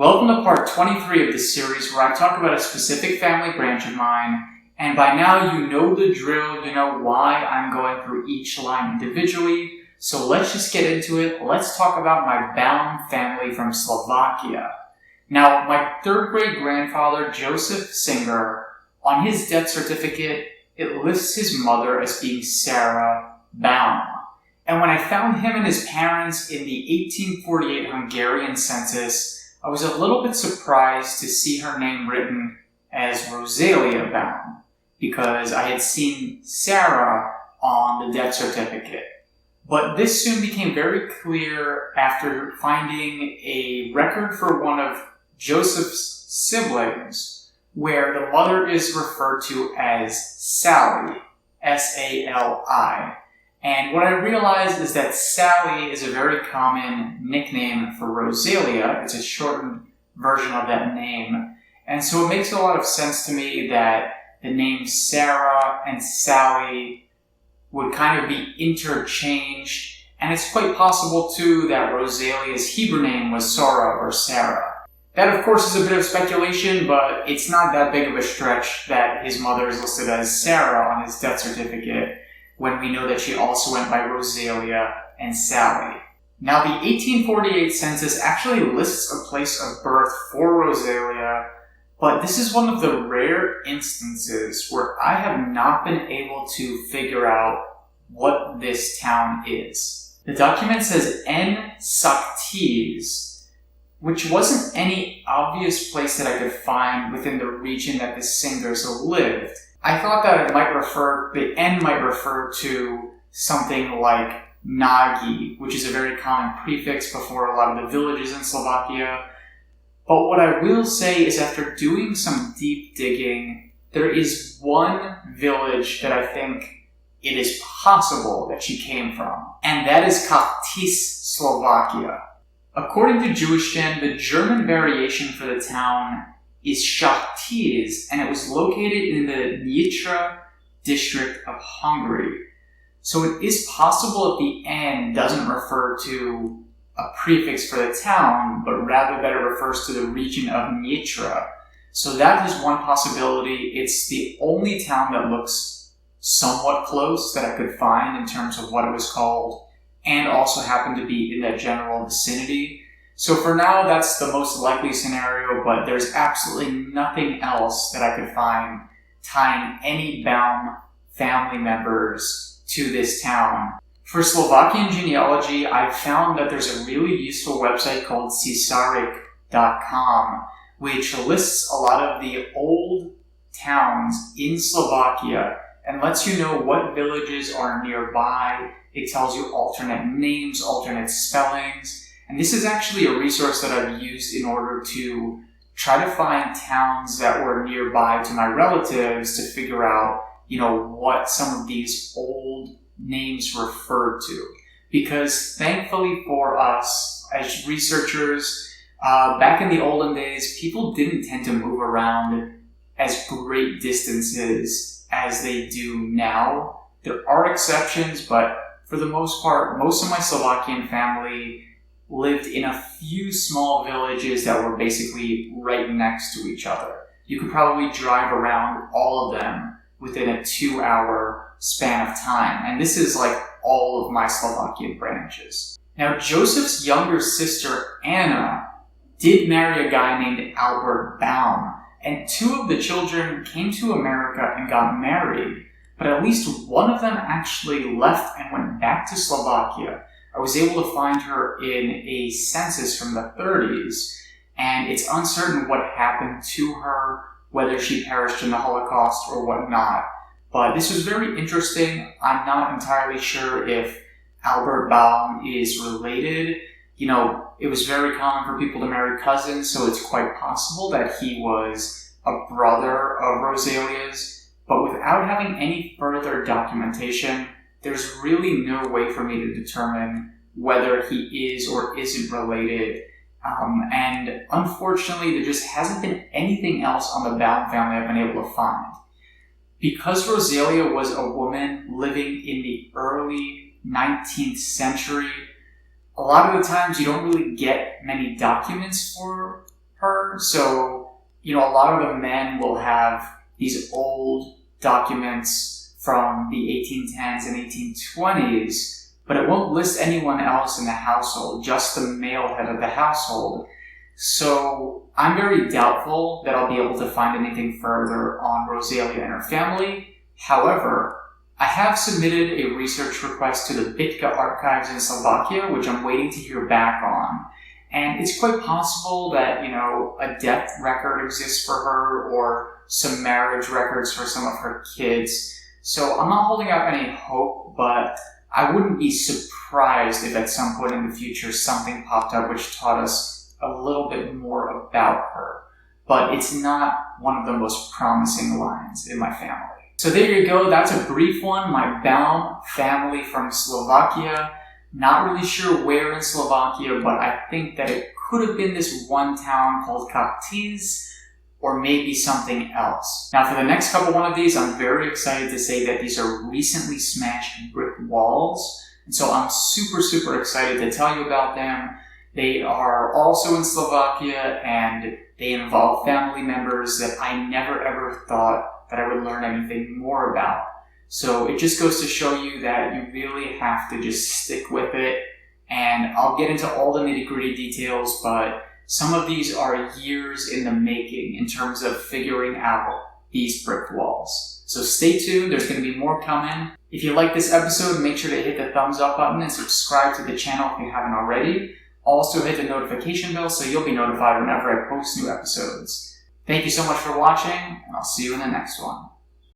Welcome to part 23 of this series where I talk about a specific family branch of mine, and by now you know the drill, you know why I'm going through each line individually, so let's just get into it. Let's talk about my Baum family from Slovakia. Now, my third great grandfather, Joseph Singer, on his death certificate, it lists his mother as being Sarah Baum. And when I found him and his parents in the 1848 Hungarian census, I was a little bit surprised to see her name written as Rosalia Baum, because I had seen Sarah on the death certificate. But this soon became very clear after finding a record for one of Joseph's siblings, where the mother is referred to as Sally, S-A-L-I. And what I realized is that Sally is a very common nickname for Rosalia. It's a shortened version of that name. And so it makes a lot of sense to me that the names Sarah and Sally would kind of be interchanged. And it's quite possible, too, that Rosalia's Hebrew name was Sora or Sarah. That, of course, is a bit of speculation, but it's not that big of a stretch that his mother is listed as Sarah on his death certificate, when we know that she also went by Rosalia and Sally. Now, the 1848 census actually lists a place of birth for Rosalia, but this is one of the rare instances where I have not been able to figure out what this town is. The document says N. Saktis, which wasn't any obvious place that I could find within the region that the Singers lived. I thought that the N might refer to something like Nagi, which is a very common prefix before a lot of the villages in Slovakia. But what I will say is, after doing some deep digging, there is one village that I think it is possible that she came from, and that is Kaktis, Slovakia. According to Jewish Gen, the German variation for the town is Shachtiz, and it was located in the Nitra district of Hungary. So it is possible that the N doesn't refer to a prefix for the town, but rather that it refers to the region of Nitra. So that is one possibility. It's the only town that looks somewhat close that I could find in terms of what it was called, and also happened to be in that general vicinity. So for now, that's the most likely scenario, but there's absolutely nothing else that I could find tying any Baum family members to this town. For Slovakian genealogy, I found that there's a really useful website called Cisarik.com, which lists a lot of the old towns in Slovakia and lets you know what villages are nearby. It tells you alternate names, alternate spellings. And this is actually a resource that I've used in order to try to find towns that were nearby to my relatives to figure out, what some of these old names refer to. Because thankfully for us, as researchers, back in the olden days, people didn't tend to move around as great distances as they do now. There are exceptions, but for the most part, most of my Slovakian family lived in a few small villages that were basically right next to each other. You could probably drive around all of them within a 2-hour span of time. And this is like all of my Slovakian branches. Now, Joseph's younger sister, Anna, did marry a guy named Albert Baum, and 2 of the children came to America and got married, but at least one of them actually left and went back to Slovakia. I was able to find her in a census from the 30s, and it's uncertain what happened to her, whether she perished in the Holocaust or whatnot. But this was very interesting. I'm not entirely sure if Albert Baum is related. It was very common for people to marry cousins, so it's quite possible that he was a brother of Rosalia's. But without having any further documentation, there's really no way for me to determine whether he is or isn't related. And unfortunately, there just hasn't been anything else on the Baum family I've been able to find. Because Rosalia was a woman living in the early 19th century, a lot of the times you don't really get many documents for her. So, a lot of the men will have these old documents from the 1810s and 1820s, but it won't list anyone else in the household, just the male head of the household. So I'm very doubtful that I'll be able to find anything further on Rosalia and her family. However, I have submitted a research request to the Bitka archives in Slovakia, which I'm waiting to hear back on. And it's quite possible that, a death record exists for her or some marriage records for some of her kids. So I'm not holding out any hope, but I wouldn't be surprised if at some point in the future something popped up which taught us a little bit more about her. But it's not one of the most promising lines in my family. So there you go, that's a brief one, my Baum family from Slovakia. Not really sure where in Slovakia, but I think that it could have been this one town called Katiz, or maybe something else. Now for the next couple one of these, I'm very excited to say that these are recently smashed brick walls. And so I'm super, super excited to tell you about them. They are also in Slovakia, and they involve family members that I never ever thought that I would learn anything more about. So it just goes to show you that you really have to just stick with it. And I'll get into all the nitty-gritty details, but some of these are years in the making in terms of figuring out these brick walls. So stay tuned, there's going to be more coming. If you like this episode, make sure to hit the thumbs up button and subscribe to the channel if you haven't already. Also hit the notification bell so you'll be notified whenever I post new episodes. Thank you so much for watching, and I'll see you in the next one.